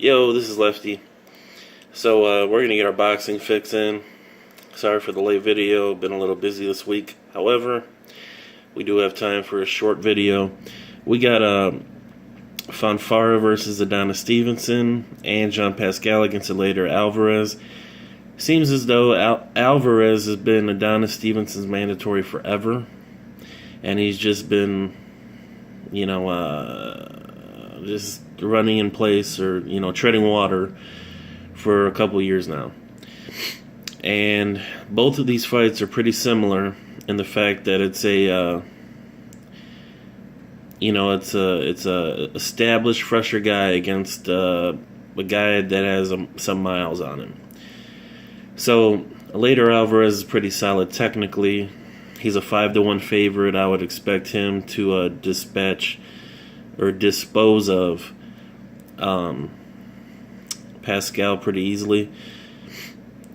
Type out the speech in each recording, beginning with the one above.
Yo, this is Lefty. So we're gonna get our boxing fix in. Sorry for the late video, been a little busy this week. However, we do have time for a short video. We got Fonfara versus Adonis Stevenson and Pascal against Eleider Alvarez. Seems as though Alvarez has been Adonis Stevenson's mandatory forever, and he's just been, just running in place or, treading water for a couple years now. And both of these fights are pretty similar in the fact that it's a established fresher guy against a guy that has some miles on him. So Eleider Alvarez is pretty solid technically. He's a 5-1 favorite. I would expect him to dispose of Pascal pretty easily.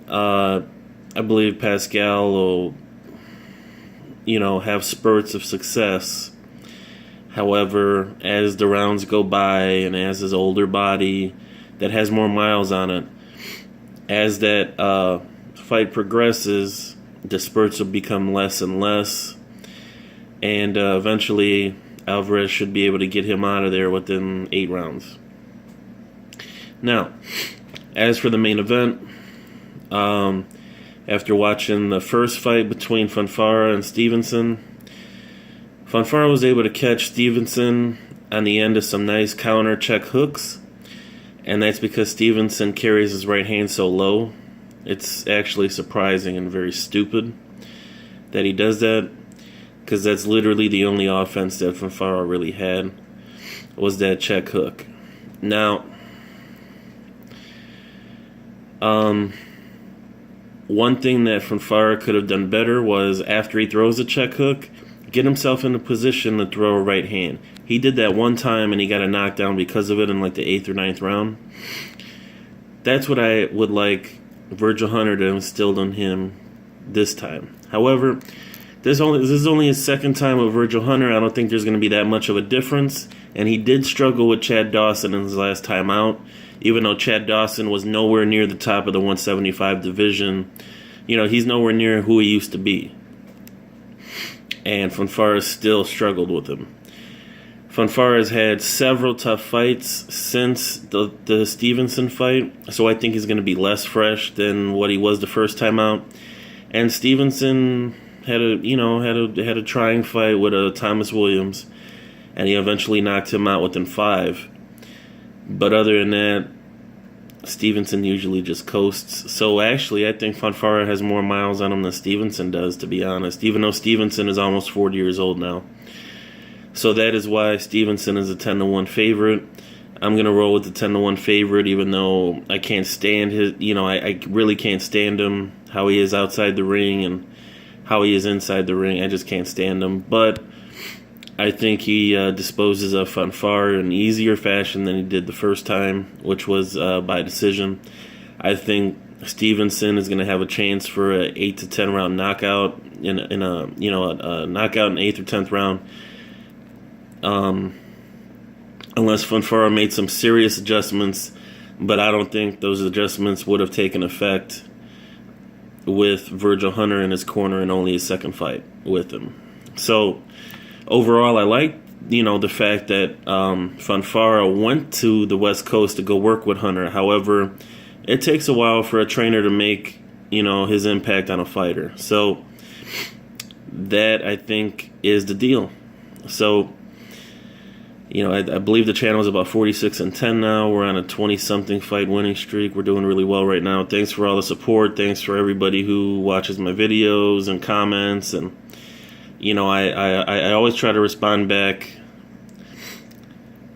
I believe Pascal will, have spurts of success. However, as the rounds go by and as his older body that has more miles on it, as that fight progresses, the spurts will become less and less, and eventually Alvarez should be able to get him out of there within 8 rounds. Now, as for the main event, after watching the first fight between Fonfara and Stevenson, Fonfara was able to catch Stevenson on the end of some nice counter check hooks, and that's because Stevenson carries his right hand so low. It's actually surprising and very stupid that he does that, because that's literally the only offense that Fonfara really had, was that check hook. Now, one thing that Fonfara could have done better was, after he throws a check hook, get himself in a position to throw a right hand. He did that one time and he got a knockdown because of it in like the 8th or 9th round. That's what I would like Virgil Hunter to instill in him this time. However, this is only his second time with Virgil Hunter. I don't think there's going to be that much of a difference. And he did struggle with Chad Dawson in his last time out, even though Chad Dawson was nowhere near the top of the 175 division. He's nowhere near who he used to be. And Fonfara still struggled with him. Fonfara has had several tough fights since the Stevenson fight, so I think he's going to be less fresh than what he was the first time out. And Stevenson had a trying fight with Thomas Williams, and he eventually knocked him out within 5. But other than that, Stevenson usually just coasts. So actually, I think Fonfara has more miles on him than Stevenson does, to be honest, even though Stevenson is almost 40 years old now. So that is why Stevenson is a 10-1 favorite. I'm going to roll with the 10-1 favorite, even though I can't stand his, I really can't stand him, how he is outside the ring and how he is inside the ring. I just can't stand him. But I think he disposes of Fonfara in an easier fashion than he did the first time, which was by decision. I think Stevenson is going to have a chance for an 8 to 10 round knockout in a knockout in 8th or 10th round. Unless Fonfara made some serious adjustments, but I don't think those adjustments would have taken effect with Virgil Hunter in his corner in only his second fight with him. So overall, I like, the fact that Fonfara went to the West Coast to go work with Hunter. However, it takes a while for a trainer to make, his impact on a fighter. So that, I think, is the deal. So, I believe the channel is about 46-10 now. We're on a 20-something fight winning streak. We're doing really well right now. Thanks for all the support. Thanks for everybody who watches my videos and comments. And, I always try to respond back.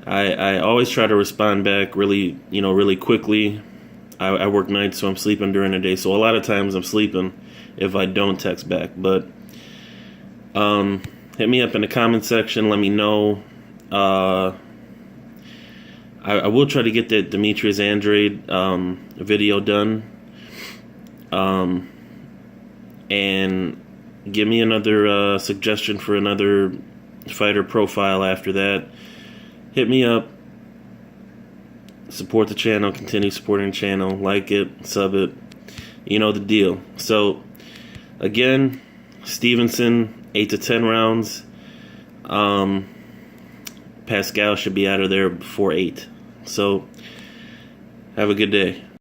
I always try to respond back really, really quickly. I work nights, so I'm sleeping during the day. So a lot of times I'm sleeping if I don't text back. But hit me up in the comment section. Let me know. I will try to get that Demetrius Andrade video done. And give me another suggestion for another fighter profile after that. Hit me up. support the channel, continue supporting the channel, like it, sub it, you know the deal. So again, Stevenson 8 to 10 rounds. Pascal should be out of there before 8. So have a good day.